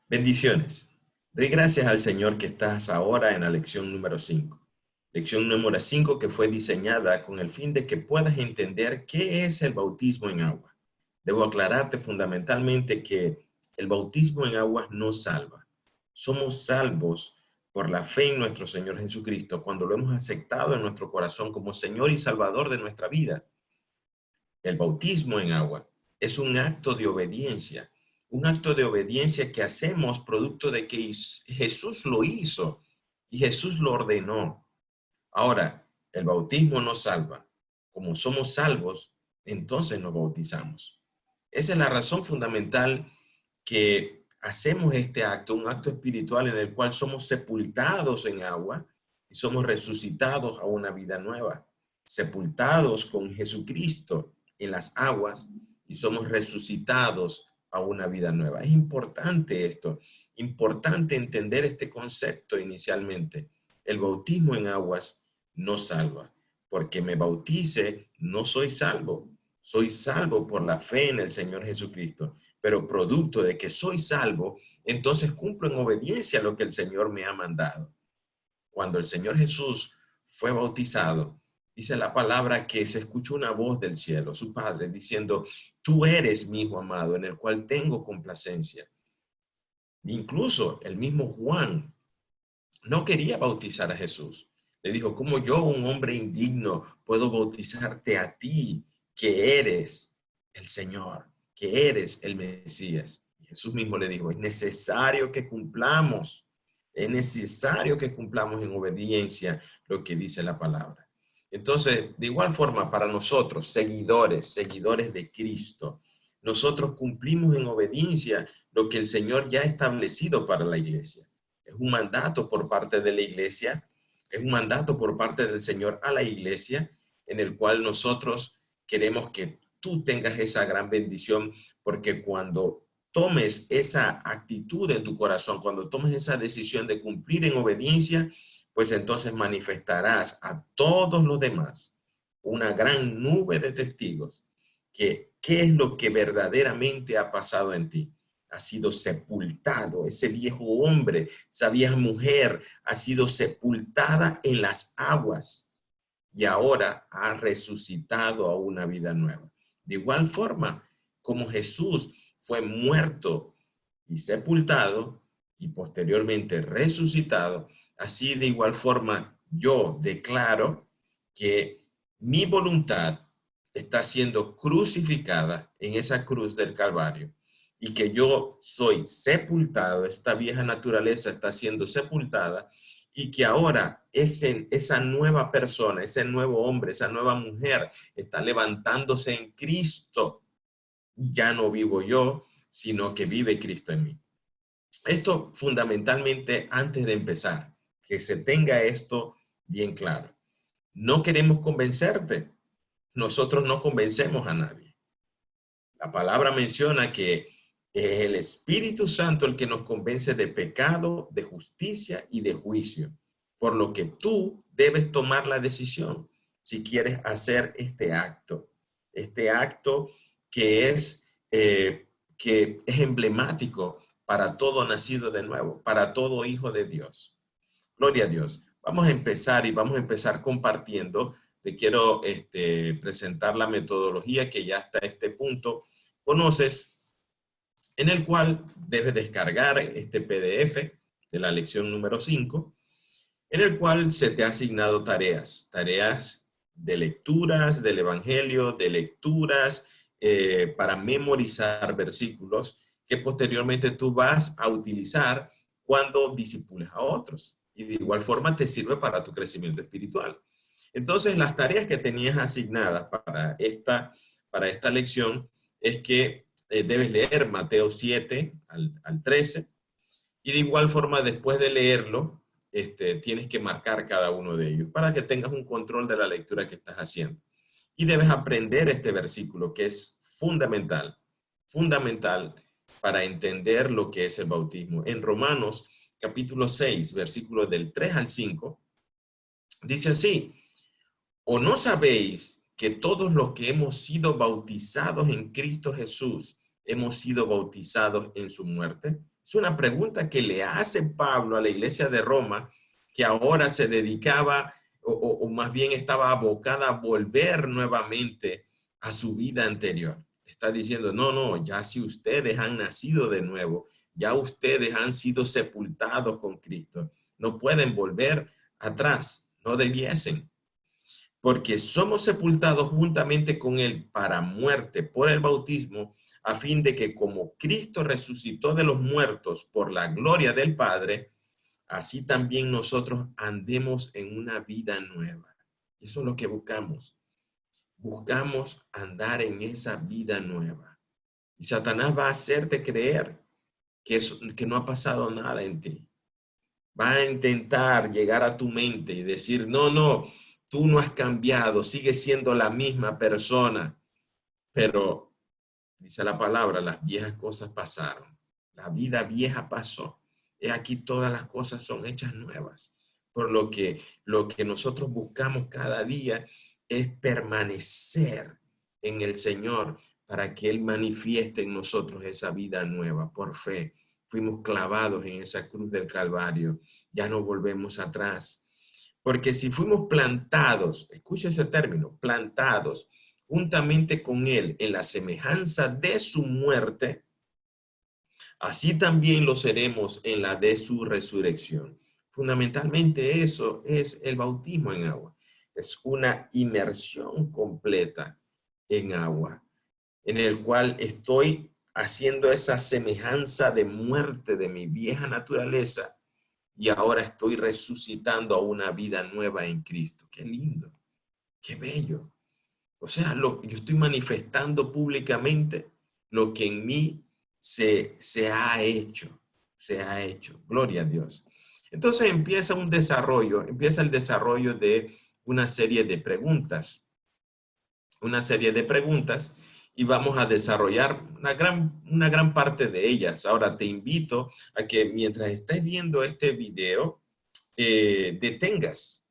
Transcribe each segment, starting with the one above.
Bendiciones. Doy gracias al Señor que estás ahora en la lección número 5. Lección número 5 que fue diseñada con el fin de que puedas entender qué es el bautismo en agua. Debo aclararte fundamentalmente que el bautismo en agua no salva. Somos salvos por la fe en nuestro Señor Jesucristo cuando lo hemos aceptado en nuestro corazón como Señor y Salvador de nuestra vida. El bautismo en agua es un acto de obediencia que hacemos producto de que Jesús lo hizo y Jesús lo ordenó. Ahora, el bautismo nos salva. Como somos salvos, entonces nos bautizamos. Esa es la razón fundamental que hacemos este acto, un acto espiritual en el cual somos sepultados en agua y somos resucitados a una vida nueva. Sepultados con Jesucristo en las aguas y somos resucitados a una vida nueva. Es importante esto, importante entender este concepto inicialmente. El bautismo en aguas no salva, porque me bautice, no soy salvo. Soy salvo por la fe en el Señor Jesucristo, pero producto de que soy salvo, entonces cumplo en obediencia a lo que el Señor me ha mandado. Cuando el Señor Jesús fue bautizado, dice la palabra que se escuchó una voz del cielo, su Padre, diciendo, tú eres mi Hijo amado, en el cual tengo complacencia. Incluso el mismo Juan no quería bautizar a Jesús. Le dijo, ¿cómo yo, un hombre indigno, puedo bautizarte a ti, que eres el Señor, que eres el Mesías? Y Jesús mismo le dijo, es necesario que cumplamos en obediencia lo que dice la palabra. Entonces, de igual forma, para nosotros, seguidores de Cristo, nosotros cumplimos en obediencia lo que el Señor ya ha establecido para la iglesia. Es un mandato por parte de la iglesia, es un mandato por parte del Señor a la iglesia, en el cual nosotros queremos que tú tengas esa gran bendición, porque cuando tomes esa actitud en tu corazón, cuando tomes esa decisión de cumplir en obediencia, pues entonces manifestarás a todos los demás una gran nube de testigos que qué es lo que verdaderamente ha pasado en ti. Ha sido sepultado, ese viejo hombre, esa vieja mujer ha sido sepultada en las aguas y ahora ha resucitado a una vida nueva. De igual forma, como Jesús fue muerto y sepultado y posteriormente resucitado, así de igual forma yo declaro que mi voluntad está siendo crucificada en esa cruz del Calvario y que yo soy sepultado, esta vieja naturaleza está siendo sepultada y que ahora esa nueva persona, ese nuevo hombre, esa nueva mujer está levantándose en Cristo. Ya no vivo yo, sino que vive Cristo en mí. Esto fundamentalmente antes de empezar, que se tenga esto bien claro. No queremos convencerte. Nosotros no convencemos a nadie. La palabra menciona que es el Espíritu Santo el que nos convence de pecado, de justicia y de juicio. Por lo que tú debes tomar la decisión si quieres hacer este acto. Este acto que es emblemático para todo nacido de nuevo, para todo hijo de Dios. Gloria a Dios. Vamos a empezar y vamos a empezar compartiendo. Te quiero presentar la metodología que ya hasta este punto conoces, en el cual debes descargar este PDF de la lección número 5, en el cual se te ha asignado tareas de lecturas del Evangelio, de lecturas para memorizar versículos que posteriormente tú vas a utilizar cuando discipules a otros. Y de igual forma te sirve para tu crecimiento espiritual. Entonces, las tareas que tenías asignadas para esta lección es que debes leer Mateo 7 al 13, y de igual forma, después de leerlo, tienes que marcar cada uno de ellos para que tengas un control de la lectura que estás haciendo. Y debes aprender este versículo que es fundamental, fundamental para entender lo que es el bautismo. En Romanos capítulo 6, versículos del 3 al 5, dice así: ¿o no sabéis que todos los que hemos sido bautizados en Cristo Jesús hemos sido bautizados en su muerte? Es una pregunta que le hace Pablo a la iglesia de Roma, que ahora se dedicaba o más bien estaba abocada a volver nuevamente a su vida anterior. Está diciendo, no, no, ya si ustedes han nacido de nuevo, ya ustedes han sido sepultados con Cristo, no pueden volver atrás, no debiesen, porque somos sepultados juntamente con Él para muerte por el bautismo, a fin de que como Cristo resucitó de los muertos por la gloria del Padre, así también nosotros andemos en una vida nueva. Eso es lo que buscamos. Buscamos andar en esa vida nueva. Y Satanás va a hacerte creer que no ha pasado nada en ti. Va a intentar llegar a tu mente y decir, no, no, tú no has cambiado, sigues siendo la misma persona. Pero, dice la palabra, las viejas cosas pasaron. La vida vieja pasó. He aquí todas las cosas son hechas nuevas. Por lo que nosotros buscamos cada día es permanecer en el Señor para que Él manifieste en nosotros esa vida nueva por fe. Fuimos clavados en esa cruz del Calvario. Ya no volvemos atrás. Porque si fuimos plantados, escucha ese término, plantados juntamente con Él en la semejanza de su muerte, así también lo seremos en la de su resurrección. Fundamentalmente eso es el bautismo en agua. Es una inmersión completa en agua, en el cual estoy haciendo esa semejanza de muerte de mi vieja naturaleza y ahora estoy resucitando a una vida nueva en Cristo. Qué lindo, qué bello. O sea, yo estoy manifestando públicamente lo que en mí se ha hecho, se ha hecho. Gloria a Dios. Entonces empieza el desarrollo de una serie de preguntas. Y vamos a desarrollar una gran parte de ellas. Ahora te invito a que mientras estés viendo este video, detengas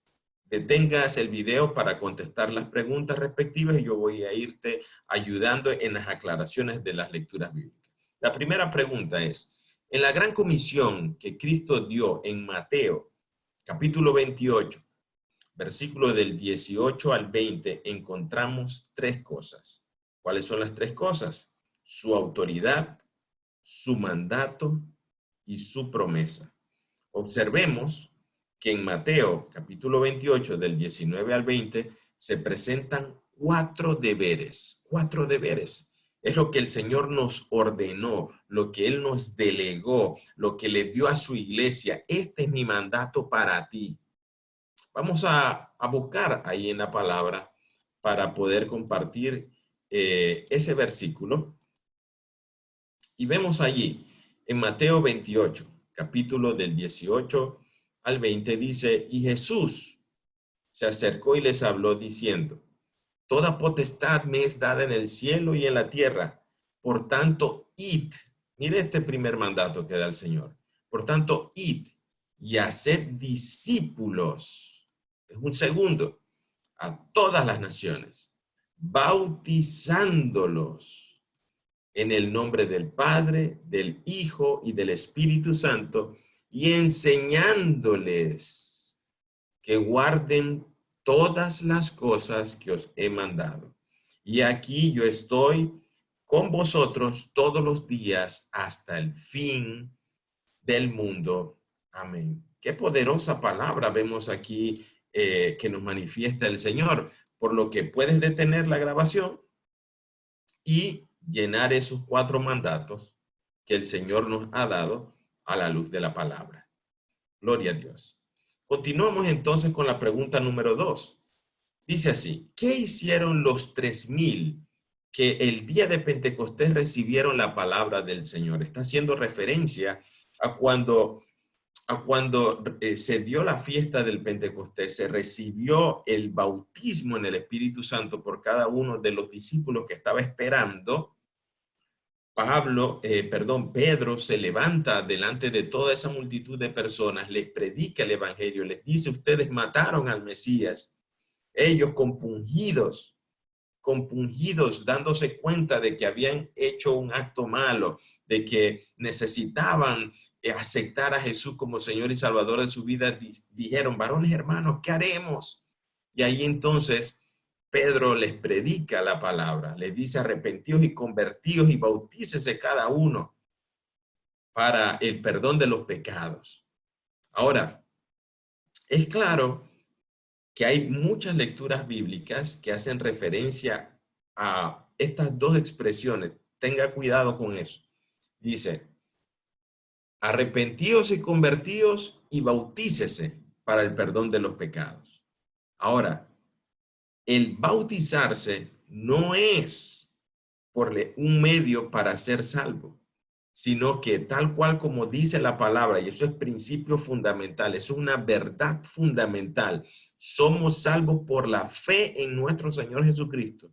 el video para contestar las preguntas respectivas y yo voy a irte ayudando en las aclaraciones de las lecturas bíblicas. La primera pregunta es, en la gran comisión que Cristo dio en Mateo, capítulo 28, versículo del 18 al 20, encontramos tres cosas. ¿Cuáles son las tres cosas? Su autoridad, su mandato y su promesa. Observemos que en Mateo capítulo 28 del 19 al 20 se presentan cuatro deberes. Es lo que el Señor nos ordenó, lo que Él nos delegó, lo que le dio a su iglesia. Este es mi mandato para ti. Vamos a buscar ahí en la palabra para poder compartir ese versículo. Y vemos allí en Mateo 28, capítulo del 18 al 20, dice, y Jesús se acercó y les habló diciendo, toda potestad me es dada en el cielo y en la tierra. Por tanto, id. Mire este primer mandato que da el Señor. Por tanto, id y haced discípulos. Es un segundo. A todas las naciones, bautizándolos en el nombre del Padre, del Hijo y del Espíritu Santo, y enseñándoles que guarden todas las cosas que os he mandado. Y aquí yo estoy con vosotros todos los días hasta el fin del mundo. Amén. Qué poderosa palabra vemos aquí que nos manifiesta el Señor, por lo que puedes detener la grabación y llenar esos cuatro mandatos que el Señor nos ha dado a la luz de la palabra. Gloria a Dios. Continuamos entonces con la pregunta número 2. Dice así, ¿qué hicieron los 3,000 que el día de Pentecostés recibieron la palabra del Señor? Está haciendo referencia a cuando se dio la fiesta del Pentecostés, se recibió el bautismo en el Espíritu Santo por cada uno de los discípulos que estaba esperando. Pedro se levanta delante de toda esa multitud de personas, les predica el evangelio, les dice, ustedes mataron al Mesías. Ellos compungidos, dándose cuenta de que habían hecho un acto malo, de que necesitaban aceptar a Jesús como Señor y Salvador de su vida, dijeron, varones hermanos, ¿qué haremos? Y ahí entonces Pedro les predica la palabra, les dice arrepentíos y convertíos y bautícese cada uno para el perdón de los pecados. Ahora, es claro que hay muchas lecturas bíblicas que hacen referencia a estas dos expresiones. Tenga cuidado con eso. Dice, arrepentíos y convertíos y bautícese para el perdón de los pecados. Ahora, el bautizarse no es por un medio para ser salvo, sino que tal cual como dice la palabra, y eso es principio fundamental, es una verdad fundamental, somos salvos por la fe en nuestro Señor Jesucristo,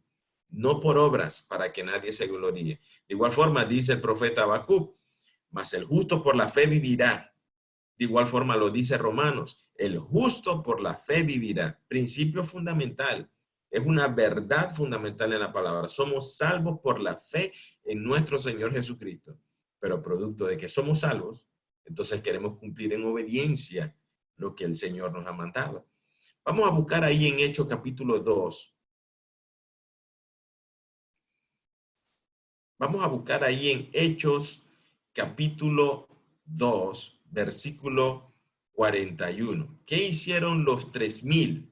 no por obras para que nadie se gloríe. De igual forma dice el profeta Habacuc, mas el justo por la fe vivirá. De igual forma lo dice Romanos, el justo por la fe vivirá. Principio fundamental. Es una verdad fundamental en la palabra. Somos salvos por la fe en nuestro Señor Jesucristo. Pero producto de que somos salvos, entonces queremos cumplir en obediencia lo que el Señor nos ha mandado. Vamos a buscar ahí en Hechos capítulo 2. Vamos a buscar ahí en Hechos capítulo 2, versículo 41. ¿Qué hicieron los 3,000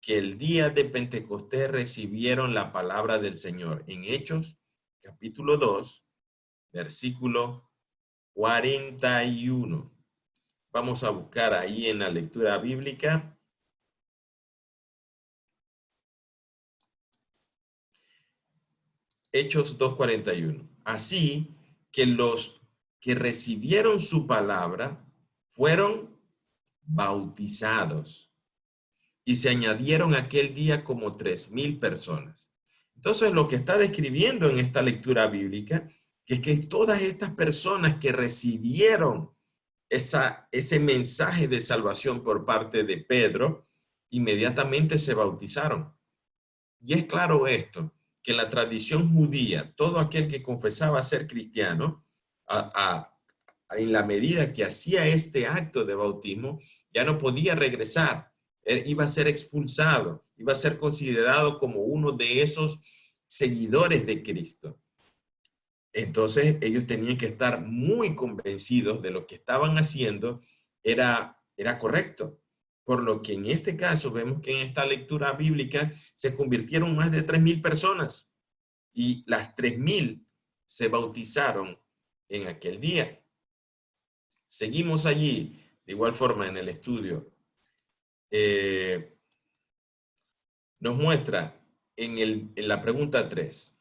que el día de Pentecostés recibieron la palabra del Señor? En Hechos capítulo 2, versículo 41. Vamos a buscar ahí en la lectura bíblica. Hechos 2:41. Así que los que recibieron su palabra fueron bautizados y se añadieron aquel día como 3,000 personas. Entonces lo que está describiendo en esta lectura bíblica es que todas estas personas que recibieron ese mensaje de salvación por parte de Pedro, inmediatamente se bautizaron. Y es claro esto, que en la tradición judía, todo aquel que confesaba ser cristiano, en la medida que hacía este acto de bautismo, ya no podía regresar. Él iba a ser expulsado, iba a ser considerado como uno de esos seguidores de Cristo. Entonces ellos tenían que estar muy convencidos de lo que estaban haciendo era correcto. Por lo que en este caso vemos que en esta lectura bíblica se convirtieron más de 3,000 personas y las 3,000 se bautizaron en aquel día. Seguimos allí, de igual forma en el estudio. Nos muestra en la pregunta 3.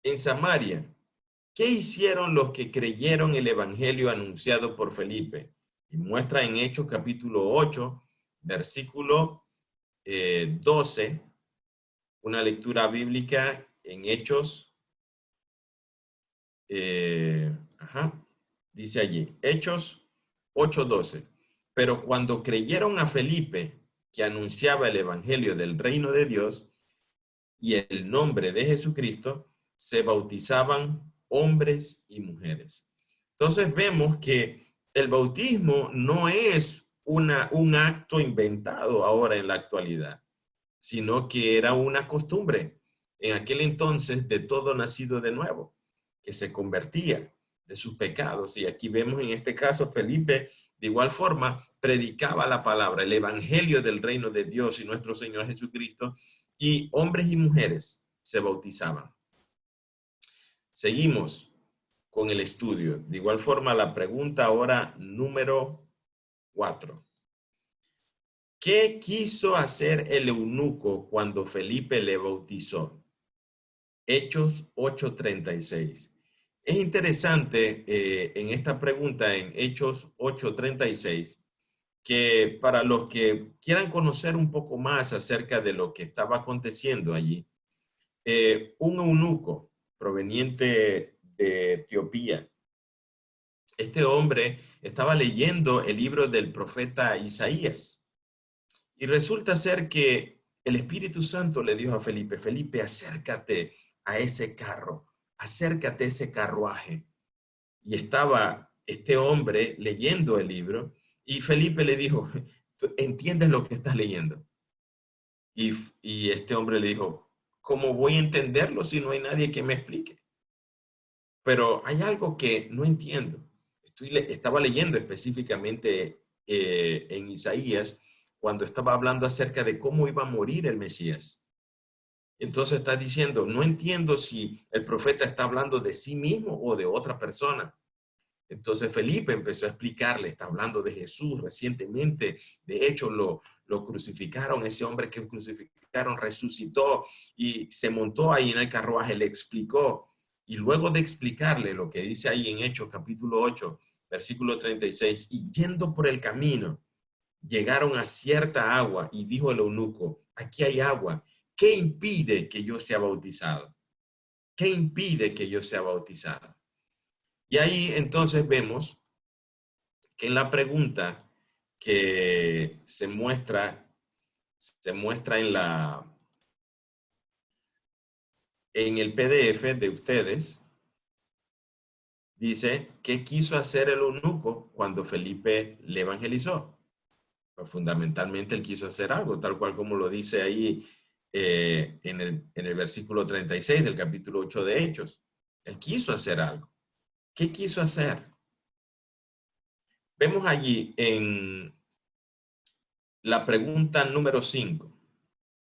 En Samaria, ¿qué hicieron los que creyeron el evangelio anunciado por Felipe? Y muestra en Hechos capítulo 8, versículo 12, una lectura bíblica en Hechos, dice allí, Hechos 8:12. Pero cuando creyeron a Felipe, que anunciaba el evangelio del reino de Dios y el nombre de Jesucristo, se bautizaban hombres y mujeres. Entonces vemos que el bautismo no es un acto inventado ahora en la actualidad, sino que era una costumbre en aquel entonces de todo nacido de nuevo, que se convertía de sus pecados. Y aquí vemos en este caso Felipe, de igual forma, predicaba la palabra, el evangelio del reino de Dios y nuestro Señor Jesucristo, y hombres y mujeres se bautizaban. Seguimos con el estudio. De igual forma, la pregunta ahora número 4. ¿Qué quiso hacer el eunuco cuando Felipe le bautizó? Hechos 8:36. Es interesante en esta pregunta en Hechos 8:36 que para los que quieran conocer un poco más acerca de lo que estaba aconteciendo allí, un eunuco proveniente de Etiopía, este hombre estaba leyendo el libro del profeta Isaías y resulta ser que el Espíritu Santo le dijo a Felipe, Felipe, acércate a ese carro, acércate a ese carruaje. y estaba este hombre leyendo el libro y Felipe le dijo, ¿tú entiendes lo que estás leyendo? Y este hombre le dijo, ¿cómo voy a entenderlo si no hay nadie que me explique? Pero hay algo que no entiendo. Estaba leyendo específicamente en Isaías cuando estaba hablando acerca de cómo iba a morir el Mesías. Entonces está diciendo, no entiendo si el profeta está hablando de sí mismo o de otra persona. Entonces Felipe empezó a explicarle, está hablando de Jesús recientemente, de hecho lo crucificaron, ese hombre que crucificaron resucitó y se montó ahí en el carruaje, le explicó, y luego de explicarle lo que dice ahí en Hechos capítulo 8, versículo 36, y yendo por el camino, llegaron a cierta agua y dijo el eunuco, aquí hay agua, ¿qué impide que yo sea bautizado? ¿Qué impide que yo sea bautizado? Y ahí entonces vemos que en la pregunta que se muestra en el PDF de ustedes, dice, ¿qué quiso hacer el eunuco cuando Felipe le evangelizó? Pues fundamentalmente él quiso hacer algo, tal cual como lo dice ahí en el versículo 36 del capítulo 8 de Hechos. Él quiso hacer algo. ¿Qué quiso hacer? Vemos allí en la pregunta número 5.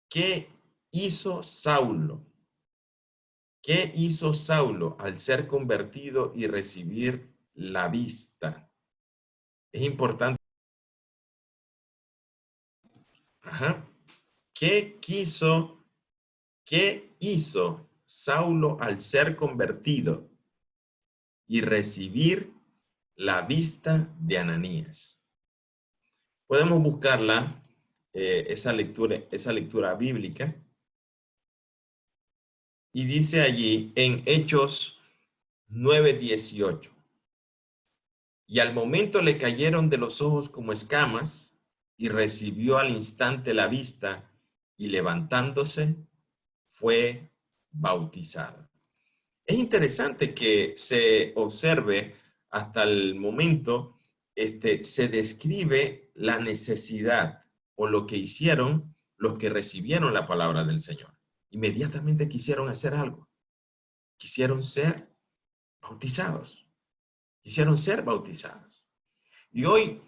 ¿Qué hizo Saulo? ¿Qué hizo Saulo al ser convertido y recibir la vista? Es importante. Ajá. ¿Qué hizo Saulo al ser convertido y recibir la vista de Ananías? Podemos buscarla, esa lectura bíblica. Y dice allí en Hechos 9:18. Y al momento le cayeron de los ojos como escamas, y recibió al instante la vista, y levantándose, fue bautizado. Es interesante que se observe hasta el momento, se describe la necesidad o lo que hicieron los que recibieron la palabra del Señor. Inmediatamente quisieron hacer algo. Quisieron ser bautizados. Quisieron ser bautizados. Y hoy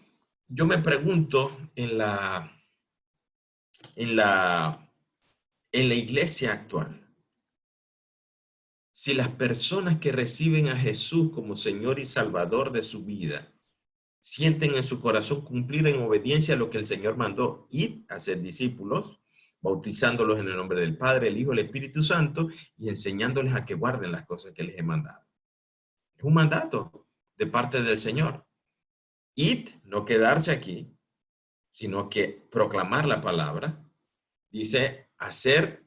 yo me pregunto en la, en la iglesia actual, si las personas que reciben a Jesús como Señor y Salvador de su vida sienten en su corazón cumplir en obediencia a lo que el Señor mandó, ir a ser discípulos, bautizándolos en el nombre del Padre, el Hijo y el Espíritu Santo y enseñándoles a que guarden las cosas que les he mandado. Es un mandato de parte del Señor. Id, no quedarse aquí, sino que proclamar la palabra. Dice hacer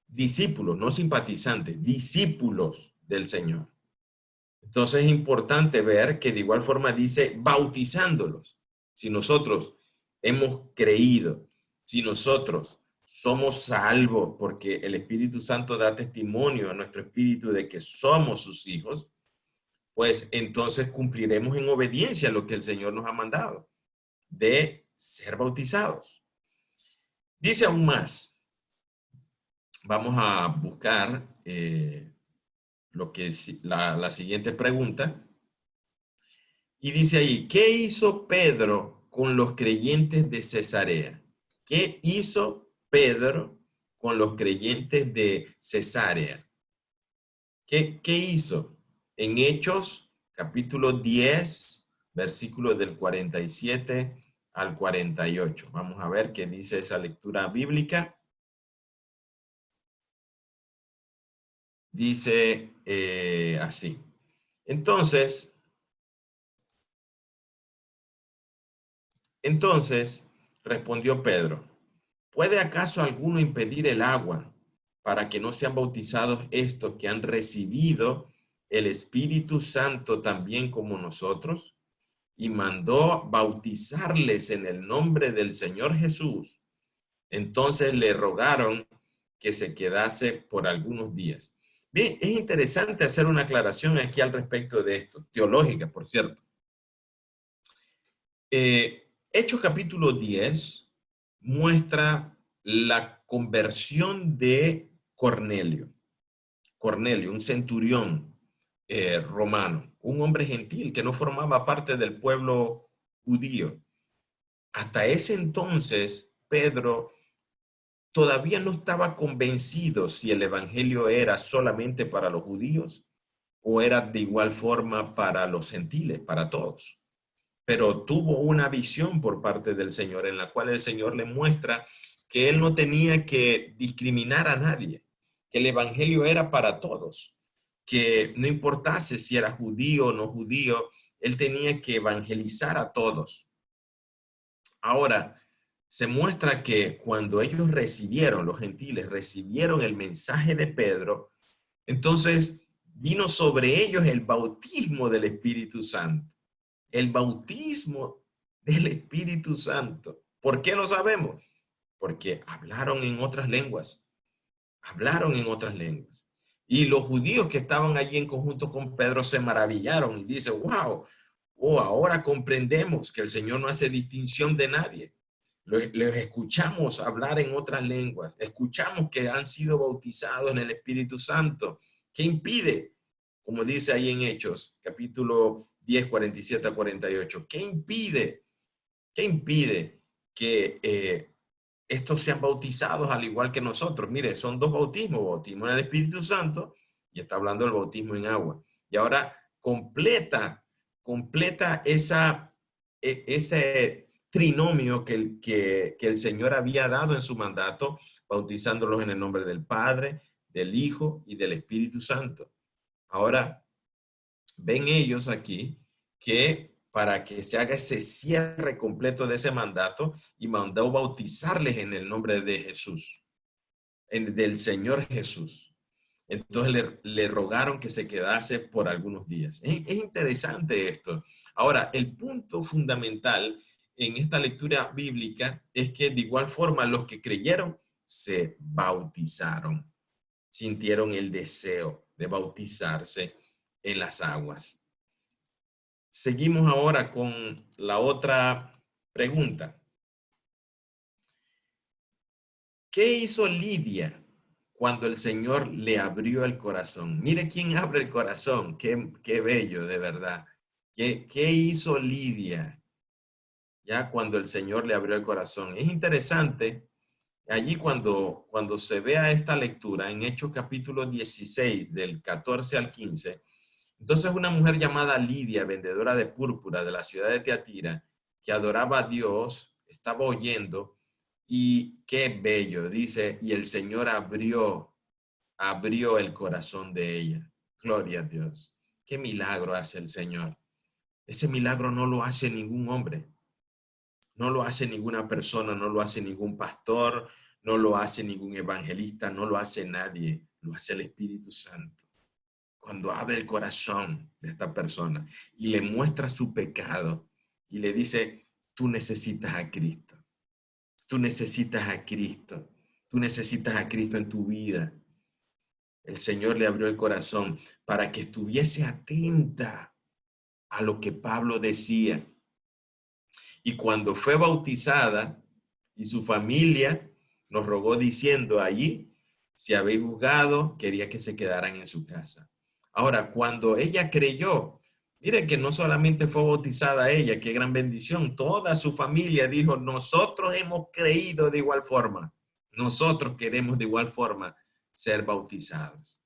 discípulos, no simpatizantes, discípulos del Señor. Entonces es importante ver que de igual forma dice bautizándolos. Si nosotros hemos creído, si nosotros somos salvos porque el Espíritu Santo da testimonio a nuestro espíritu de que somos sus hijos, pues entonces cumpliremos en obediencia a lo que el Señor nos ha mandado, de ser bautizados. Dice aún más, vamos a buscar lo que es la siguiente pregunta. Y dice ahí, ¿qué hizo Pedro con los creyentes de Cesarea? ¿Qué hizo Pedro con los creyentes de Cesarea? ¿Qué hizo? En Hechos, capítulo 10, versículos del 47 al 48. Vamos a ver qué dice esa lectura bíblica. Dice así. Entonces, respondió Pedro, ¿puede acaso alguno impedir el agua para que no sean bautizados estos que han recibido el Espíritu Santo también como nosotros? Y mandó bautizarles en el nombre del Señor Jesús. Entonces le rogaron que se quedase por algunos días. Bien, es interesante hacer una aclaración aquí al respecto de esto, teológica, por cierto. Hechos capítulo 10 muestra la conversión de Cornelio. Cornelio, un centurión romano, un hombre gentil que no formaba parte del pueblo judío. Hasta ese entonces, Pedro todavía no estaba convencido si el evangelio era solamente para los judíos o era de igual forma para los gentiles, para todos. Pero tuvo una visión por parte del Señor en la cual el Señor le muestra que él no tenía que discriminar a nadie, que el evangelio era para todos, que no importase si era judío o no judío, él tenía que evangelizar a todos. Ahora, se muestra que cuando ellos recibieron, los gentiles recibieron el mensaje de Pedro, entonces vino sobre ellos el bautismo del Espíritu Santo. El bautismo del Espíritu Santo. ¿Por qué lo sabemos? Porque hablaron en otras lenguas. Hablaron en otras lenguas. Y los judíos que estaban allí en conjunto con Pedro se maravillaron y dicen, wow, oh, ahora comprendemos que el Señor no hace distinción de nadie. Les escuchamos hablar en otras lenguas. Escuchamos que han sido bautizados en el Espíritu Santo. ¿Qué impide? Como dice ahí en Hechos, capítulo 10, 47 a 48. ¿Qué impide? ¿Qué impide que estos sean bautizados al igual que nosotros? Mire, son dos bautismos, bautismo en el Espíritu Santo y está hablando del bautismo en agua. Y ahora completa ese trinomio que el Señor había dado en su mandato, bautizándolos en el nombre del Padre, del Hijo y del Espíritu Santo. Ahora, ven ellos aquí que para que se haga ese cierre completo de ese mandato y mandó bautizarles en el nombre de Jesús, del Señor Jesús. Entonces le rogaron que se quedase por algunos días. Es interesante esto. Ahora, el punto fundamental en esta lectura bíblica es que de igual forma los que creyeron se bautizaron, sintieron el deseo de bautizarse en las aguas. Seguimos ahora con la otra pregunta. ¿Qué hizo Lidia cuando el Señor le abrió el corazón? Mire quién abre el corazón. Qué bello, de verdad. ¿Qué hizo Lidia ya cuando el Señor le abrió el corazón? Es interesante. Allí cuando se vea esta lectura en Hechos capítulo 16, del 14 al 15, entonces una mujer llamada Lidia, vendedora de púrpura de la ciudad de Teatira, que adoraba a Dios, estaba oyendo y qué bello, dice, y el Señor abrió el corazón de ella. Gloria a Dios. Qué milagro hace el Señor. Ese milagro no lo hace ningún hombre. No lo hace ninguna persona, no lo hace ningún pastor, no lo hace ningún evangelista, no lo hace nadie. Lo hace el Espíritu Santo. Cuando abre el corazón de esta persona y le muestra su pecado y le dice, tú necesitas a Cristo, tú necesitas a Cristo, tú necesitas a Cristo en tu vida. El Señor le abrió el corazón para que estuviese atenta a lo que Pablo decía. Y cuando fue bautizada y su familia nos rogó diciendo allí, si habéis juzgado, quería que se quedaran en su casa. Ahora, cuando ella creyó, miren que no solamente fue bautizada ella, qué gran bendición, toda su familia dijo, nosotros hemos creído de igual forma, nosotros queremos de igual forma ser bautizados.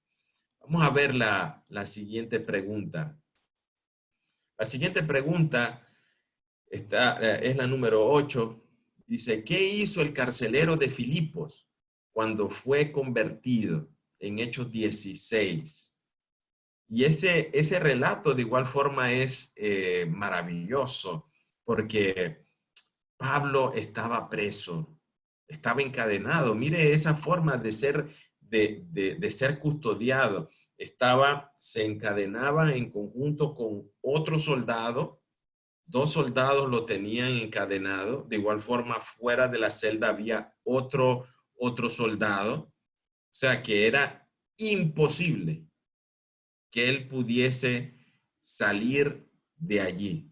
Vamos a ver la siguiente pregunta. La siguiente pregunta es la número 8. Dice, ¿qué hizo el carcelero de Filipos cuando fue convertido? En Hechos 16. Y ese relato de igual forma es maravilloso porque Pablo estaba preso, estaba encadenado. Mire esa forma de ser custodiado. Se encadenaba en conjunto con otro soldado. Dos soldados lo tenían encadenado. De igual forma, fuera de la celda había otro soldado. O sea, que era imposible que él pudiese salir de allí.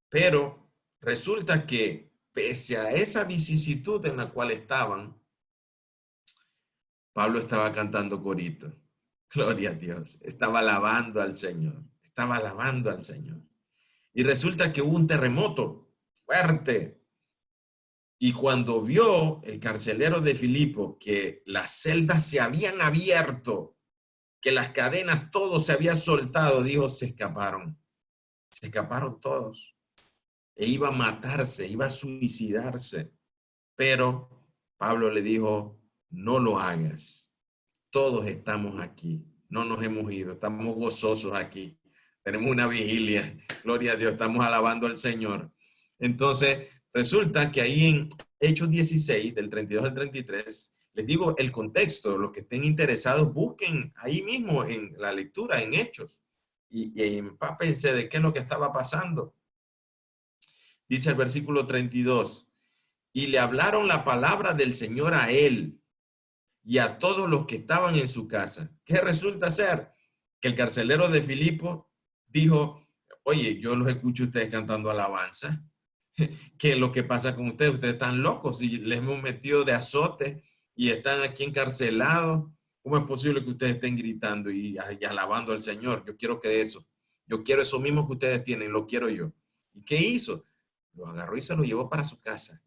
Pero resulta que pese a esa vicisitud en la cual estaban, Pablo estaba cantando corito. Gloria a Dios. Estaba alabando al Señor. Estaba alabando al Señor. Y resulta que hubo un terremoto fuerte. Y cuando vio el carcelero de Filipo que las celdas se habían abierto, que las cadenas, todo se había soltado, dijo, se escaparon todos. E iba a matarse, iba a suicidarse. Pero Pablo le dijo, no lo hagas. Todos estamos aquí, no nos hemos ido, estamos gozosos aquí. Tenemos una vigilia, gloria a Dios, estamos alabando al Señor. Entonces, resulta que ahí en Hechos 16, del 32 al 33, les digo el contexto, los que estén interesados, busquen ahí mismo en la lectura, en Hechos, y empápense de qué es lo que estaba pasando. Dice el versículo 32, y le hablaron la palabra del Señor a él y a todos los que estaban en su casa. ¿Qué resulta ser? Que el carcelero de Filipo dijo, oye, yo los escucho ustedes cantando alabanza. ¿Qué es lo que pasa con ustedes? Ustedes están locos y les hemos metido de azote y están aquí encarcelados. ¿Cómo es posible que ustedes estén gritando y alabando al Señor? Yo quiero que eso. Yo quiero eso mismo que ustedes tienen, lo quiero yo. ¿Y qué hizo? Lo agarró y se lo llevó para su casa.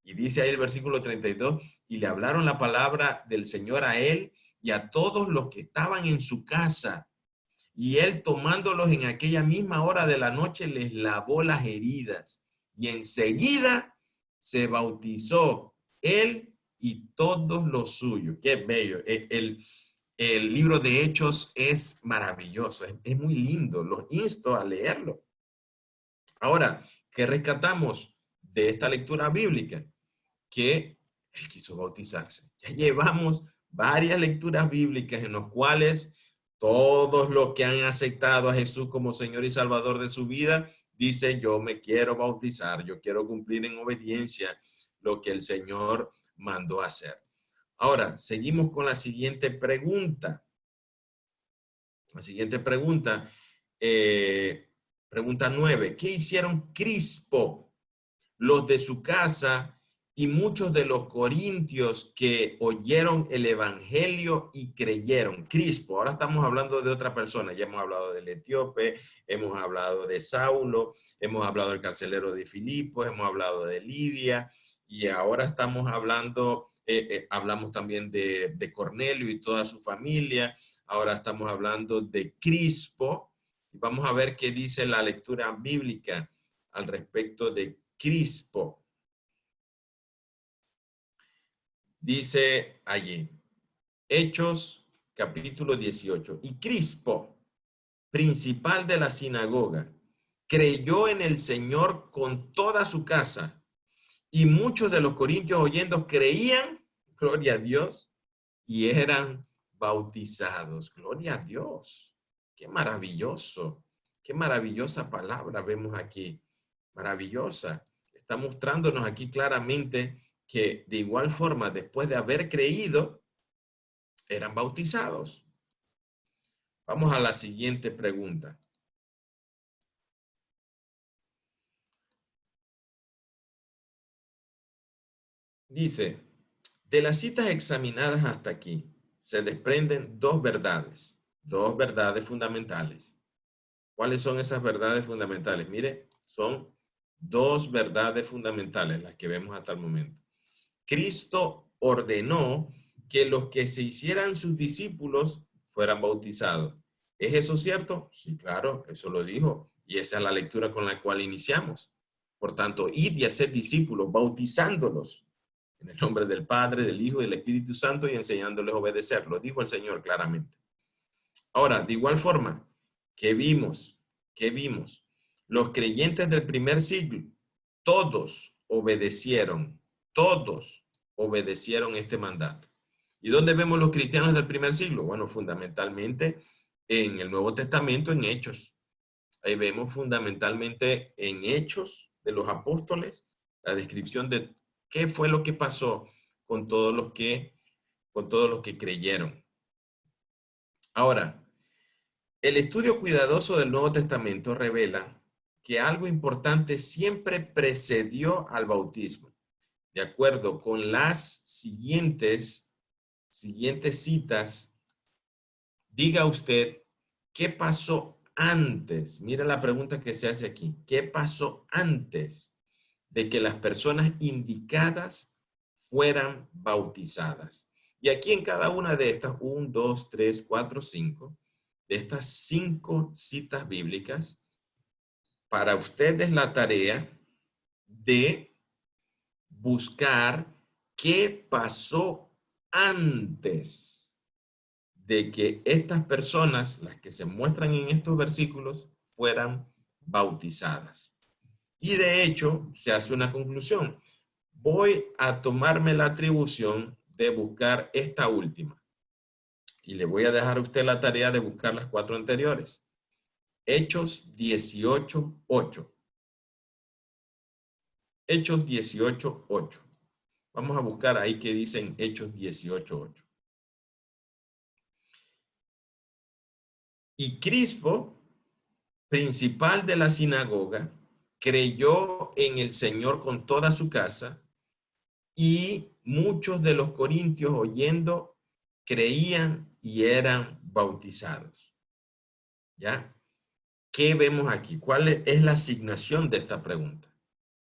Y dice ahí el versículo 32, y le hablaron la palabra del Señor a él y a todos los que estaban en su casa. Y él tomándolos en aquella misma hora de la noche les lavó las heridas. Y enseguida se bautizó él y todos los suyos. Qué bello. El libro de Hechos es maravilloso, es muy lindo. Los insto a leerlo. Ahora, ¿qué rescatamos de esta lectura bíblica? Que él quiso bautizarse. Ya llevamos varias lecturas bíblicas en las cuales todos los que han aceptado a Jesús como Señor y Salvador de su vida, dicen, yo me quiero bautizar, yo quiero cumplir en obediencia lo que el Señor mandó hacer. Ahora, seguimos con la siguiente pregunta. La siguiente pregunta, pregunta 9. ¿Qué hicieron Crispo, los de su casa y muchos de los corintios que oyeron el evangelio y creyeron? Crispo, ahora estamos hablando de otra persona, ya hemos hablado del etíope, hemos hablado de Saulo, hemos hablado del carcelero de Filipo, hemos hablado de Lidia, y ahora estamos hablando, hablamos también de Cornelio y toda su familia, ahora estamos hablando de Crispo, y vamos a ver qué dice la lectura bíblica al respecto de Crispo. Dice allí, Hechos capítulo 18. Y Crispo, principal de la sinagoga, creyó en el Señor con toda su casa. Y muchos de los corintios oyendo creían, gloria a Dios, y eran bautizados. Gloria a Dios. Qué maravilloso. Qué maravillosa palabra vemos aquí. Maravillosa. Está mostrándonos aquí claramente que de igual forma, después de haber creído, eran bautizados. Vamos a la siguiente pregunta. Dice, de las citas examinadas hasta aquí, se desprenden dos verdades fundamentales. ¿Cuáles son esas verdades fundamentales? Mire, son dos verdades fundamentales las que vemos hasta el momento. Cristo ordenó que los que se hicieran sus discípulos fueran bautizados. ¿Es eso cierto? Sí, claro, eso lo dijo. Y esa es la lectura con la cual iniciamos. Por tanto, id y haced discípulos, bautizándolos en el nombre del Padre, del Hijo y del Espíritu Santo y enseñándoles a obedecer. Lo dijo el Señor claramente. Ahora, de igual forma, ¿qué vimos? ¿Qué vimos? Los creyentes del primer siglo, todos obedecieron este mandato. ¿Y dónde vemos los cristianos del primer siglo? Bueno, fundamentalmente en el Nuevo Testamento, en Hechos. Ahí vemos fundamentalmente en Hechos de los apóstoles la descripción de qué fue lo que pasó con todos los que creyeron. Ahora, el estudio cuidadoso del Nuevo Testamento revela que algo importante siempre precedió al bautismo. De acuerdo con las siguientes citas, diga usted, ¿qué pasó antes? Mira la pregunta que se hace aquí. ¿Qué pasó antes de que las personas indicadas fueran bautizadas? Y aquí en cada una de estas, 1, 2, 3, 4, 5, de estas 5 citas bíblicas, para ustedes la tarea de buscar qué pasó antes de que estas personas, las que se muestran en estos versículos, fueran bautizadas. Y de hecho, se hace una conclusión. Voy a tomarme la atribución de buscar esta última. Y le voy a dejar a usted la tarea de buscar las 4 anteriores. Hechos 18:8. Hechos 18:8. Vamos a buscar ahí que dicen Hechos 18:8. Y Crispo, principal de la sinagoga, creyó en el Señor con toda su casa, y muchos de los corintios oyendo creían y eran bautizados. ¿Ya? ¿Qué vemos aquí? ¿Cuál es la asignación de esta pregunta?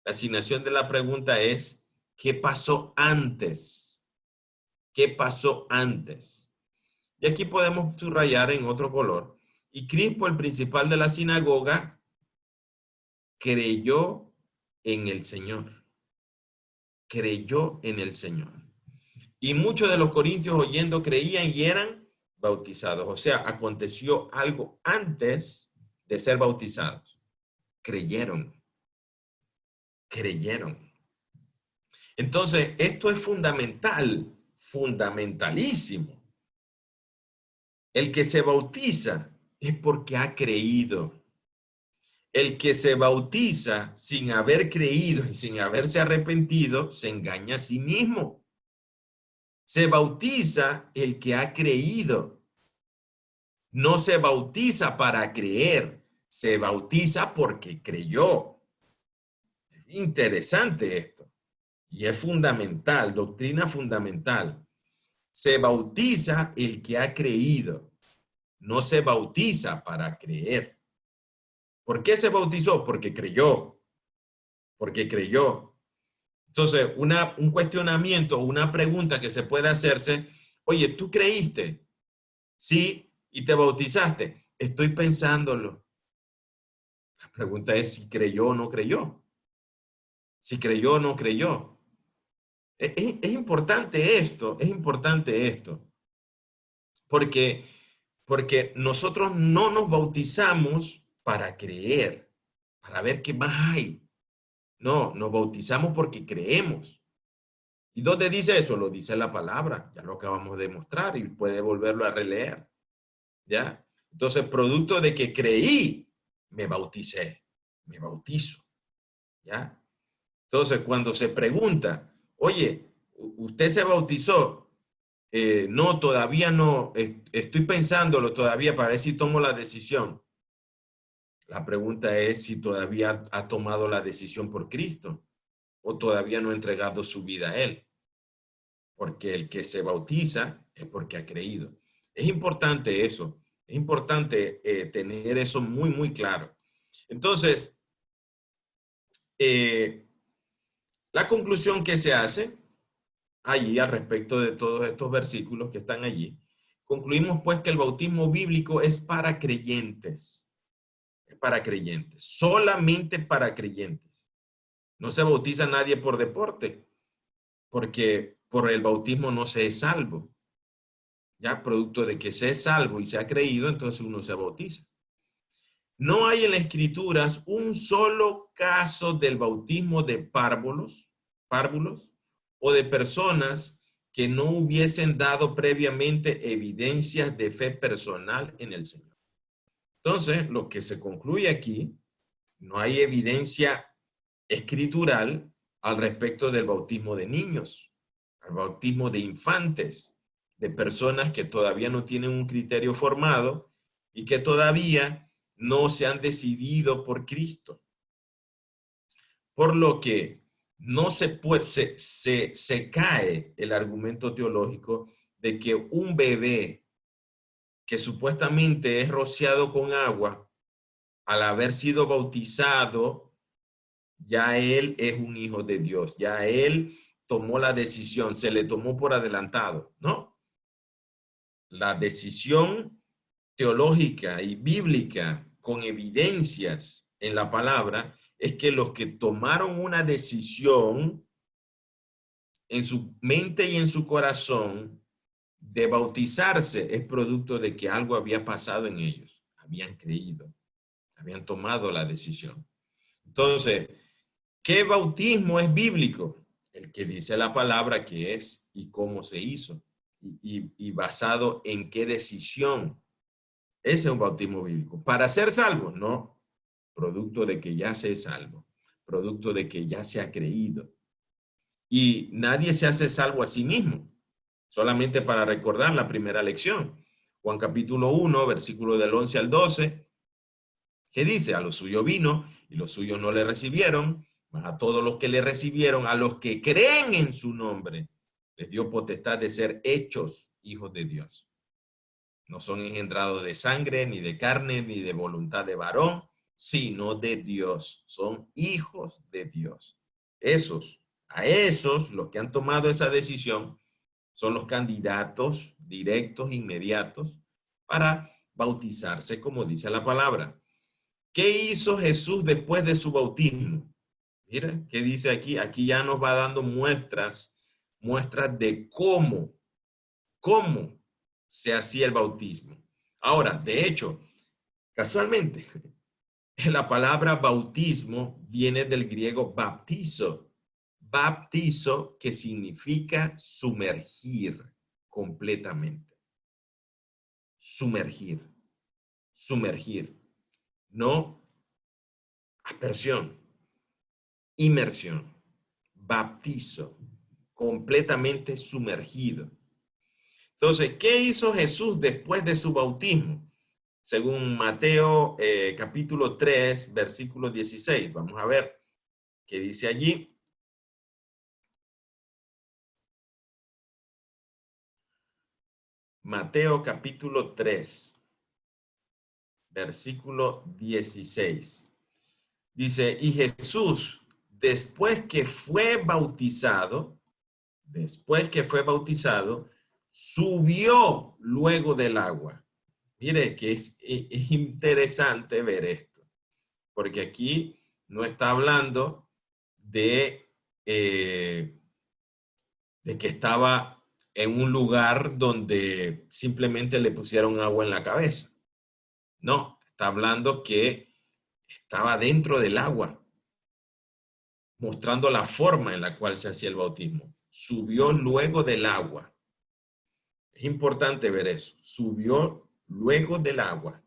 La asignación de la pregunta es, ¿qué pasó antes? ¿Qué pasó antes? Y aquí podemos subrayar en otro color. Y Crispo, el principal de la sinagoga, creyó en el Señor. Creyó en el Señor. Y muchos de los corintios oyendo creían y eran bautizados. O sea, aconteció algo antes de ser bautizados. Creyeron. Creyeron. Entonces, esto es fundamental, fundamentalísimo. El que se bautiza es porque ha creído. El que se bautiza sin haber creído y sin haberse arrepentido, se engaña a sí mismo. Se bautiza el que ha creído. No se bautiza para creer, se bautiza porque creyó. Es interesante esto. Y es fundamental, doctrina fundamental. Se bautiza el que ha creído. No se bautiza para creer. ¿Por qué se bautizó? Porque creyó. Porque creyó. Entonces, un cuestionamiento, una pregunta que se puede hacerse, oye, ¿tú creíste? Sí, y te bautizaste. Estoy pensándolo. La pregunta es si creyó o no creyó. Si creyó o no creyó. Es importante esto, es importante esto. Porque nosotros no nos bautizamos para creer, para ver qué más hay. No, nos bautizamos porque creemos. ¿Y dónde dice eso? Lo dice la palabra, ya lo acabamos de mostrar y puede volverlo a releer. ¿Ya? Entonces, producto de que creí, me bauticé, me bautizo. ¿Ya? Entonces, cuando se pregunta, oye, ¿usted se bautizó? No, todavía no, estoy pensándolo todavía para ver si tomo la decisión. La pregunta es si todavía ha tomado la decisión por Cristo o todavía no ha entregado su vida a Él. Porque el que se bautiza es porque ha creído. Es importante eso, es importante tener eso muy, muy claro. Entonces, la conclusión que se hace allí al respecto de todos estos versículos que están allí, concluimos pues que el bautismo bíblico es para creyentes. Es para creyentes, solamente para creyentes. No se bautiza nadie por deporte, porque por el bautismo no se es salvo. Ya producto de que se es salvo y se ha creído, entonces uno se bautiza. No hay en las escrituras un solo caso del bautismo de párvulos o de personas que no hubiesen dado previamente evidencias de fe personal en el Señor. Entonces, lo que se concluye aquí, no hay evidencia escritural al respecto del bautismo de niños, al bautismo de infantes, de personas que todavía no tienen un criterio formado y que todavía no se han decidido por Cristo. Por lo que no se puede, se cae el argumento teológico de que un bebé que supuestamente es rociado con agua, al haber sido bautizado, ya él es un hijo de Dios, ya él tomó la decisión, se le tomó por adelantado, ¿no? La decisión teológica y bíblica con evidencias en la palabra es que los que tomaron una decisión en su mente y en su corazón de bautizarse es producto de que algo había pasado en ellos, habían creído, habían tomado la decisión. Entonces, ¿qué bautismo es bíblico? El que dice la palabra que es y cómo se hizo y basado en qué decisión. Ese es un bautismo bíblico. ¿Para ser salvo? No. Producto de que ya se es salvo. Producto de que ya se ha creído. Y nadie se hace salvo a sí mismo. Solamente para recordar la primera lección. Juan capítulo 1, versículo del 11 al 12, que dice, a los suyos vino y los suyos no le recibieron, mas a todos los que le recibieron, a los que creen en su nombre, les dio potestad de ser hechos hijos de Dios. No son engendrados de sangre, ni de carne, ni de voluntad de varón, sino de Dios. Son hijos de Dios. A esos, los que han tomado esa decisión, son los candidatos directos, inmediatos, para bautizarse, como dice la palabra. ¿Qué hizo Jesús después de su bautismo? Mira, ¿qué dice aquí? Aquí ya nos va dando muestras de cómo se hacía el bautismo. Ahora, de hecho, casualmente, la palabra bautismo viene del griego baptizo. Baptizo, que significa sumergir completamente. Sumergir. Sumergir. No aspersión. Inmersión. Baptizo. Completamente sumergido. Entonces, ¿qué hizo Jesús después de su bautismo? Según Mateo capítulo 3, versículo 16. Vamos a ver qué dice allí. Mateo capítulo 3, versículo 16. Dice, y Jesús, después que fue bautizado, subió luego del agua. Mire que es interesante ver esto, porque aquí no está hablando de que estaba en un lugar donde simplemente le pusieron agua en la cabeza. No, está hablando que estaba dentro del agua, mostrando la forma en la cual se hacía el bautismo. Subió luego del agua. Es importante ver eso. Subió luego del agua.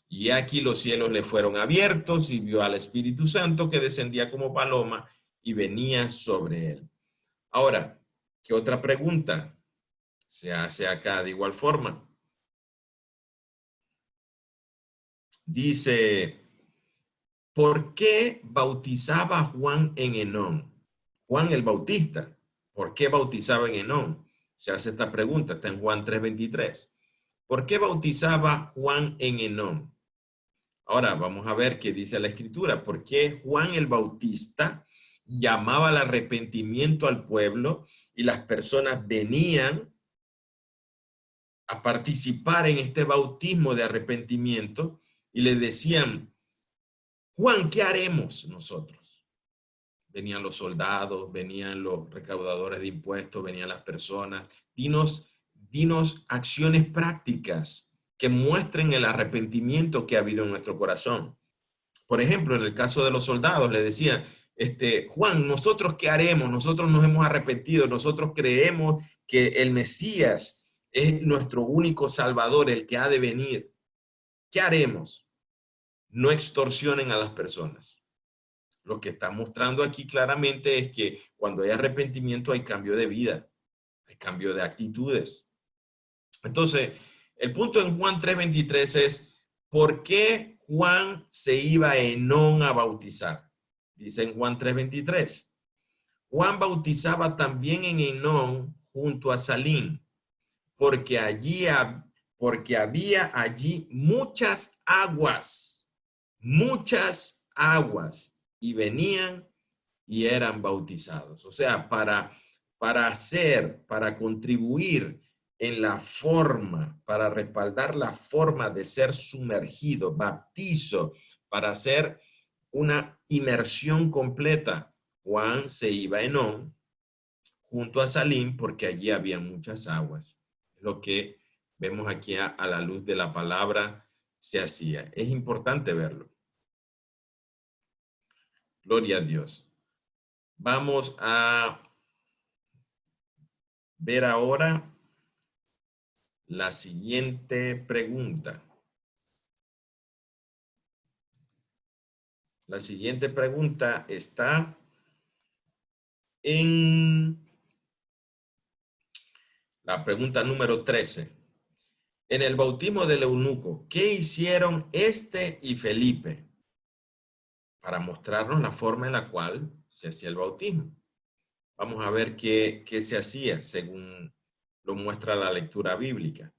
Y aquí los cielos le fueron abiertos y vio al Espíritu Santo que descendía como paloma y venía sobre él. Ahora, ¿qué otra pregunta se hace acá de igual forma? Dice, ¿por qué bautizaba Juan en Enón? Juan el Bautista, ¿por qué bautizaba en Enón? Se hace esta pregunta, está en Juan 3:23. ¿Por qué bautizaba Juan en Enón? Ahora vamos a ver qué dice la Escritura. ¿Por qué Juan el Bautista llamaba al arrepentimiento al pueblo y las personas venían a participar en este bautismo de arrepentimiento y le decían, Juan, ¿qué haremos nosotros? Venían los soldados, venían los recaudadores de impuestos, venían las personas. Dinos acciones prácticas que muestren el arrepentimiento que ha habido en nuestro corazón. Por ejemplo, en el caso de los soldados, le decían, Juan, ¿nosotros qué haremos? Nosotros nos hemos arrepentido, nosotros creemos que el Mesías es nuestro único Salvador, el que ha de venir. ¿Qué haremos? No extorsionen a las personas. Lo que está mostrando aquí claramente es que cuando hay arrepentimiento hay cambio de vida, hay cambio de actitudes. Entonces, el punto en Juan 3:23 es, ¿por qué Juan se iba a Enón a bautizar? Dice en Juan 3:23. Juan bautizaba también en Enón junto a Salim, porque porque había allí muchas aguas, y venían y eran bautizados. O sea, para contribuir en la forma, para respaldar la forma de ser sumergido, bautizo, para hacer una inmersión completa, Juan se iba a Enón junto a Salim porque allí había muchas aguas. Lo que vemos aquí a la luz de la palabra se hacía. Es importante verlo. Gloria a Dios. Vamos a ver ahora la siguiente pregunta. La siguiente pregunta está en la pregunta número 13. En el bautismo del eunuco, ¿qué hicieron este y Felipe para mostrarnos la forma en la cual se hacía el bautismo? Vamos a ver qué se hacía según lo muestra la lectura bíblica.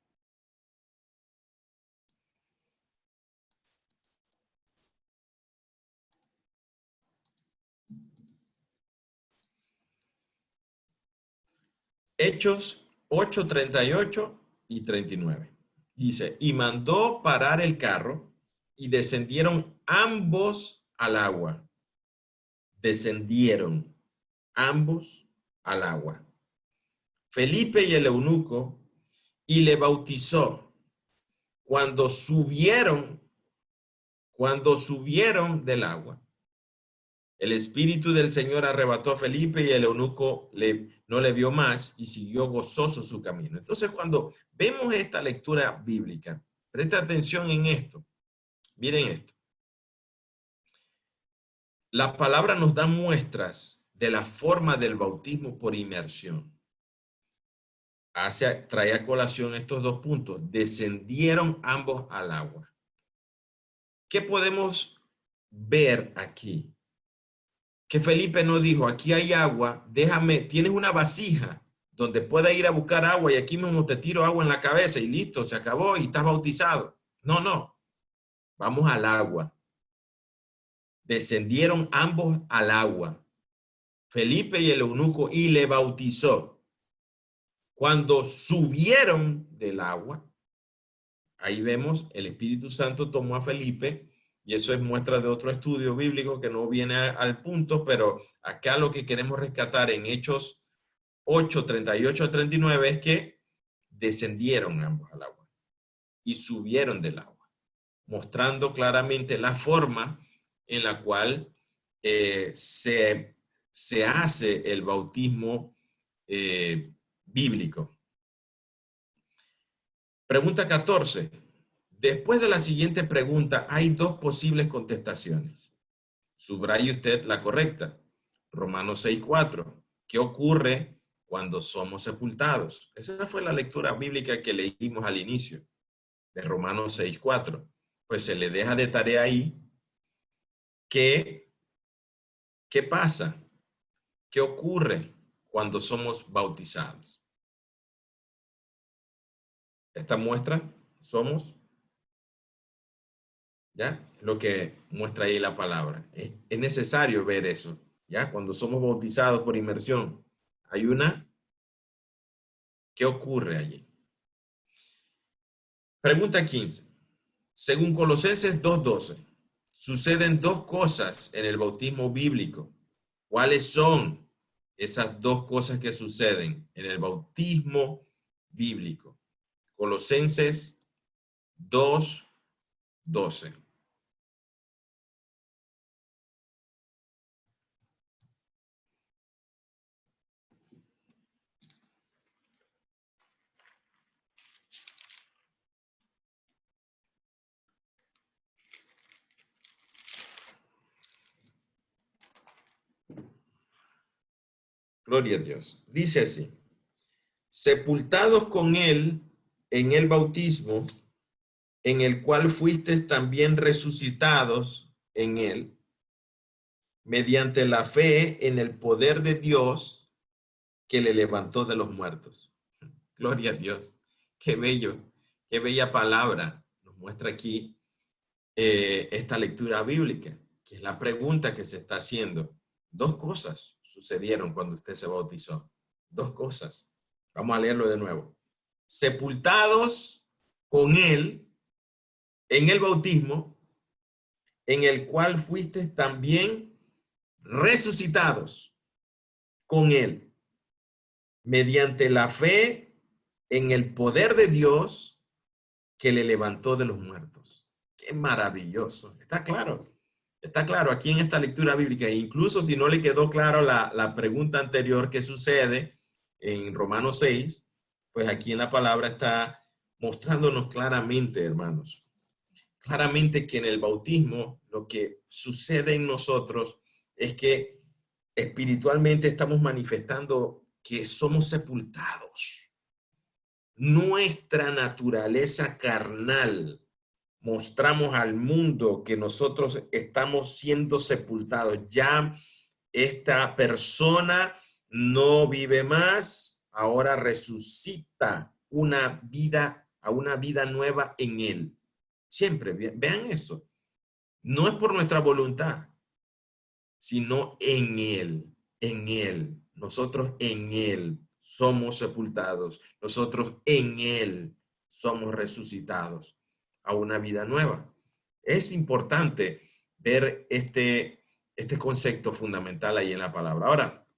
Hechos 8, 38 y 39. Dice, y mandó parar el carro y descendieron ambos al agua. Descendieron ambos al agua. Felipe y el eunuco, y le bautizó. Cuando subieron del agua, el Espíritu del Señor arrebató a Felipe y el eunuco no le vio más y siguió gozoso su camino. Entonces, cuando vemos esta lectura bíblica, presta atención en esto. Miren esto. La palabra nos da muestras de la forma del bautismo por inmersión. Trae a colación estos dos puntos. Descendieron ambos al agua. ¿Qué podemos ver aquí? Que Felipe no dijo, aquí hay agua, tienes una vasija donde pueda ir a buscar agua y aquí mismo te tiro agua en la cabeza y listo, se acabó y estás bautizado. No, vamos al agua. Descendieron ambos al agua, Felipe y el eunuco, y le bautizó. Cuando subieron del agua, ahí vemos el Espíritu Santo tomó a Felipe, y eso es muestra de otro estudio bíblico que no viene al punto, pero acá lo que queremos rescatar en Hechos 8, 38 a 39 es que descendieron ambos al agua y subieron del agua, mostrando claramente la forma en la cual se hace el bautismo bíblico. Pregunta 14. Después de la siguiente pregunta, hay dos posibles contestaciones. Subraye usted la correcta. Romanos 6:4. ¿Qué ocurre cuando somos sepultados? Esa fue la lectura bíblica que leímos al inicio de Romanos 6:4. Pues se le deja de tarea ahí ¿qué pasa? ¿Qué ocurre cuando somos bautizados? Esta muestra somos, ¿ya? Lo que muestra ahí la palabra. Es necesario ver eso, ¿ya? Cuando somos bautizados por inmersión, hay ¿qué ocurre allí? Pregunta 15. Según Colosenses 2:12, suceden dos cosas en el bautismo bíblico. ¿Cuáles son esas dos cosas que suceden en el bautismo bíblico? Colosenses 2:12. Gloria a Dios. Dice así: sepultados con él en el bautismo, en el cual fuisteis también resucitados en él, mediante la fe en el poder de Dios que le levantó de los muertos. Gloria a Dios. Qué bello, qué bella palabra nos muestra aquí esta lectura bíblica, que es la pregunta que se está haciendo. Dos cosas sucedieron cuando usted se bautizó. Dos cosas. Vamos a leerlo de nuevo. Sepultados con él en el bautismo, en el cual fuiste también resucitados con él, mediante la fe en el poder de Dios que le levantó de los muertos. Qué maravilloso. Está claro aquí en esta lectura bíblica. E incluso si no le quedó claro la pregunta anterior que sucede en Romanos 6, pues aquí en la palabra está mostrándonos claramente, hermanos, claramente que en el bautismo lo que sucede en nosotros es que espiritualmente estamos manifestando que somos sepultados. Nuestra naturaleza carnal, mostramos al mundo que nosotros estamos siendo sepultados. Ya esta persona no vive más, ahora resucita a una vida nueva en él. Siempre, vean eso. No es por nuestra voluntad, sino en él. Nosotros en él somos sepultados. Nosotros en él somos resucitados a una vida nueva. Es importante ver este concepto fundamental ahí en la palabra. Ahora,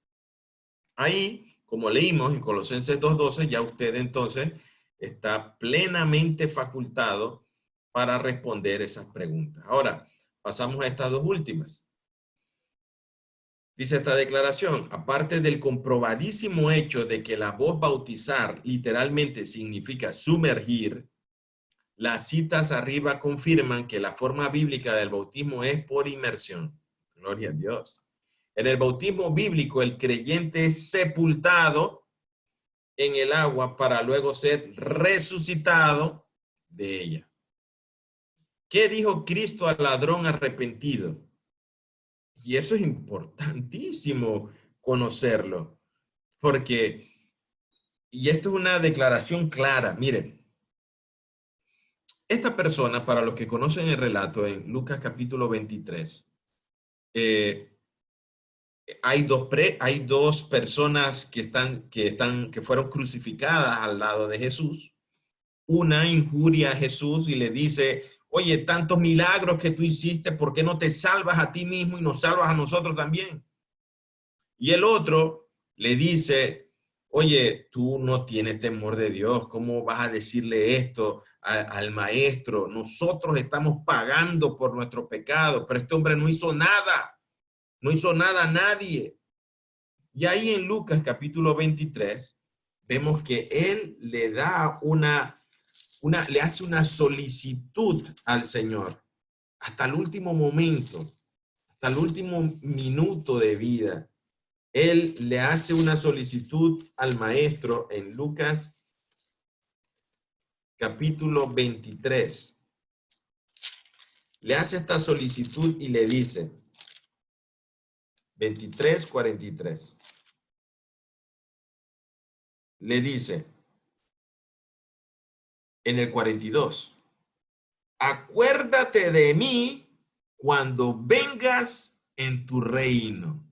ahí, como leímos en Colosenses 2:12, ya usted entonces está plenamente facultado para responder esas preguntas. Ahora, pasamos a estas dos últimas. Dice esta declaración: aparte del comprobadísimo hecho de que la voz bautizar literalmente significa sumergir, las citas arriba confirman que la forma bíblica del bautismo es por inmersión. Gloria a Dios. En el bautismo bíblico, el creyente es sepultado en el agua para luego ser resucitado de ella. ¿Qué dijo Cristo al ladrón arrepentido? Y eso es importantísimo conocerlo, porque, y esto es una declaración clara, miren, esta persona, para los que conocen el relato en Lucas capítulo 23, hay dos personas que fueron crucificadas al lado de Jesús. Una injuria a Jesús y le dice: oye, tantos milagros que tú hiciste, ¿por qué no te salvas a ti mismo y nos salvas a nosotros también? Y el otro le dice: oye, tú no tienes temor de Dios, ¿cómo vas a decirle esto al maestro? Nosotros estamos pagando por nuestro pecado, pero este hombre no hizo nada a nadie. Y ahí en Lucas capítulo 23, vemos que él le da le hace una solicitud al Señor hasta el último momento, hasta el último minuto de vida. Él le hace una solicitud al maestro en Lucas capítulo 23. Le hace esta solicitud y le dice, 23:43. Le dice en el 42, acuérdate de mí cuando vengas en tu reino.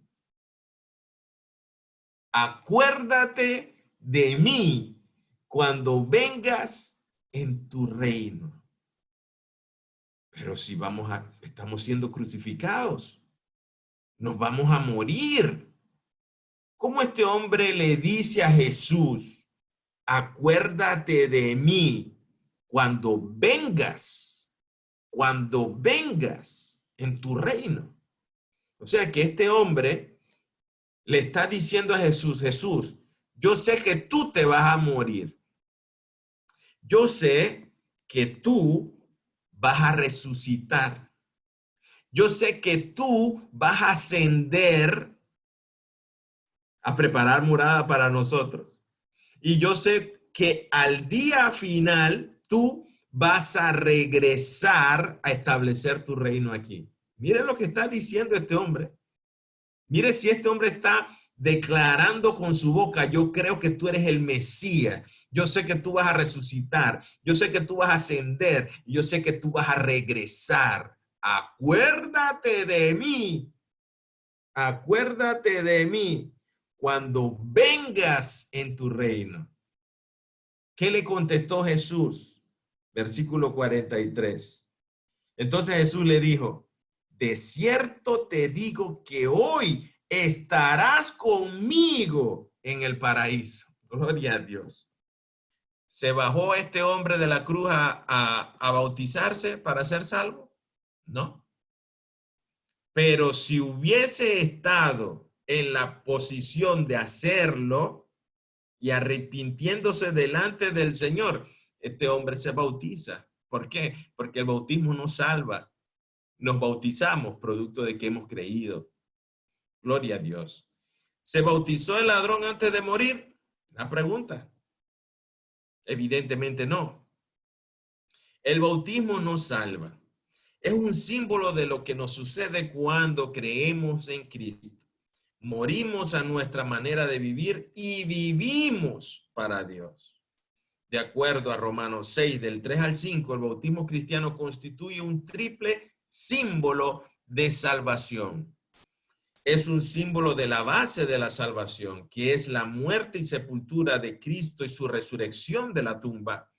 Acuérdate de mí cuando vengas en tu reino. Pero si estamos siendo crucificados, nos vamos a morir. ¿Cómo este hombre le dice a Jesús, acuérdate de mí cuando vengas en tu reino? O sea que este hombre le está diciendo a Jesús, Jesús, yo sé que tú te vas a morir. Yo sé que tú vas a resucitar. Yo sé que tú vas a ascender a preparar morada para nosotros. Y yo sé que al día final tú vas a regresar a establecer tu reino aquí. Mire lo que está diciendo este hombre. Mire si este hombre está declarando con su boca, yo creo que tú eres el Mesías. Yo sé que tú vas a resucitar. Yo sé que tú vas a ascender. Yo sé que tú vas a regresar. Acuérdate de mí. Acuérdate de mí cuando vengas en tu reino. ¿Qué le contestó Jesús? Versículo 43. Entonces Jesús le dijo, de cierto te digo que hoy estarás conmigo en el paraíso. Gloria a Dios. ¿Se bajó este hombre de la cruz a bautizarse para ser salvo? No. Pero si hubiese estado en la posición de hacerlo y arrepintiéndose delante del Señor, este hombre se bautiza. ¿Por qué? Porque el bautismo no salva. Nos bautizamos producto de que hemos creído. Gloria a Dios. ¿Se bautizó el ladrón antes de morir? La pregunta. Evidentemente no. El bautismo no salva. Es un símbolo de lo que nos sucede cuando creemos en Cristo. Morimos a nuestra manera de vivir y vivimos para Dios. De acuerdo a Romanos 6, del 3 al 5, el bautismo cristiano constituye un triple símbolo de salvación. Es un símbolo de la base de la salvación, que es la muerte y sepultura de Cristo y su resurrección de la tumba.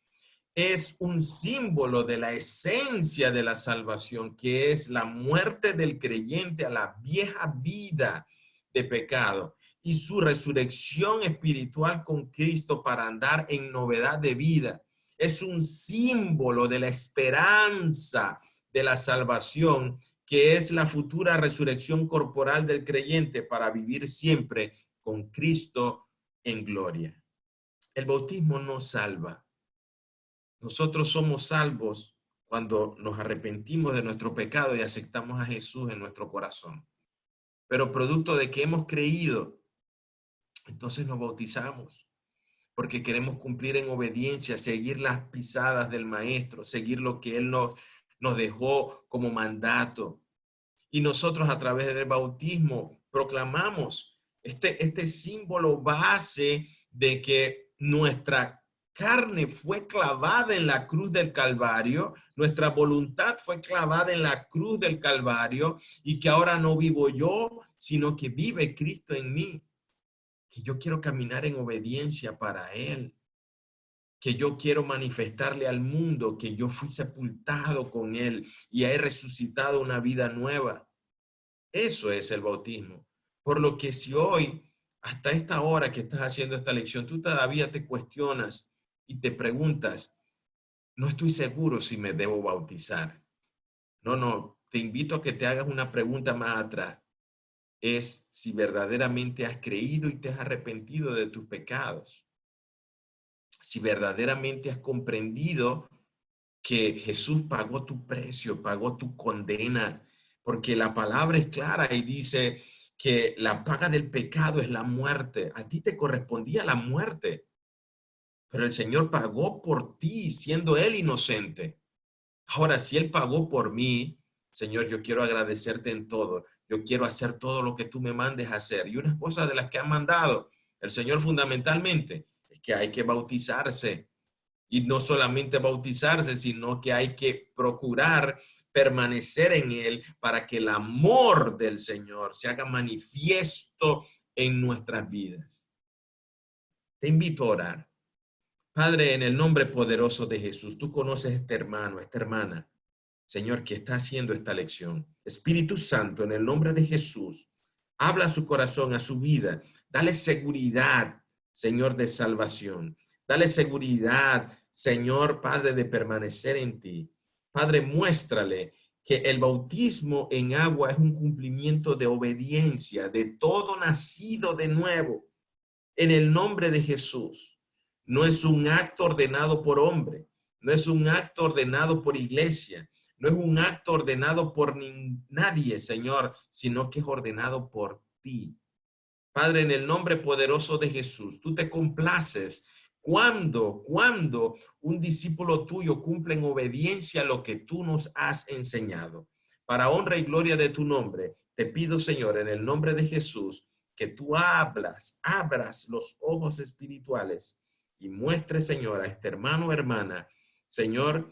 Es un símbolo de la esencia de la salvación, que es la muerte del creyente a la vieja vida de pecado y su resurrección espiritual con Cristo para andar en novedad de vida. Es un símbolo de la esperanza de la salvación, que es la futura resurrección corporal del creyente para vivir siempre con Cristo en gloria. El bautismo no salva. Nosotros somos salvos cuando nos arrepentimos de nuestro pecado y aceptamos a Jesús en nuestro corazón. Pero producto de que hemos creído, entonces nos bautizamos, porque queremos cumplir en obediencia, seguir las pisadas del Maestro, seguir lo que Él nos dejó como mandato. Y nosotros a través del bautismo proclamamos este símbolo base de que nuestra carne fue clavada en la cruz del Calvario, nuestra voluntad fue clavada en la cruz del Calvario y que ahora no vivo yo, sino que vive Cristo en mí, que yo quiero caminar en obediencia para Él, que yo quiero manifestarle al mundo que yo fui sepultado con Él y he resucitado una vida nueva. Eso es el bautismo. Por lo que si hoy, hasta esta hora que estás haciendo esta lección, tú todavía te cuestionas y te preguntas, no estoy seguro si me debo bautizar. No, te invito a que te hagas una pregunta más atrás. Es si verdaderamente has creído y te has arrepentido de tus pecados. Si verdaderamente has comprendido que Jesús pagó tu precio, pagó tu condena, porque la palabra es clara y dice que la paga del pecado es la muerte. A ti te correspondía la muerte, pero el Señor pagó por ti siendo Él inocente. Ahora, si Él pagó por mí, Señor, yo quiero agradecerte en todo. Yo quiero hacer todo lo que tú me mandes a hacer. Y una cosa de las que ha mandado el Señor fundamentalmente es que hay que bautizarse. Y no solamente bautizarse, sino que hay que procurar permanecer en Él para que el amor del Señor se haga manifiesto en nuestras vidas. Te invito a orar. Padre, en el nombre poderoso de Jesús, tú conoces a este hermano, a esta hermana, Señor, que está haciendo esta lección. Espíritu Santo, en el nombre de Jesús, habla a su corazón, a su vida. Dale seguridad, Señor, de salvación. Dale seguridad, Señor, Padre, de permanecer en ti. Padre, muéstrale que el bautismo en agua es un cumplimiento de obediencia de todo nacido de nuevo. En el nombre de Jesús. No es un acto ordenado por hombre. No es un acto ordenado por iglesia. No es un acto ordenado por nadie, Señor, sino que es ordenado por ti. Padre, en el nombre poderoso de Jesús, tú te complaces ¿Cuándo un discípulo tuyo cumple en obediencia lo que tú nos has enseñado? Para honra y gloria de tu nombre, te pido, Señor, en el nombre de Jesús, que tú abras los ojos espirituales y muestres, Señor, a este hermano o hermana, Señor,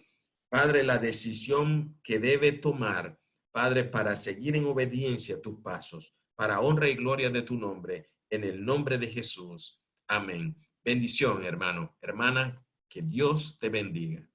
Padre, la decisión que debe tomar, Padre, para seguir en obediencia a tus pasos, para honra y gloria de tu nombre, en el nombre de Jesús. Amén. Bendición, hermano, hermana, que Dios te bendiga.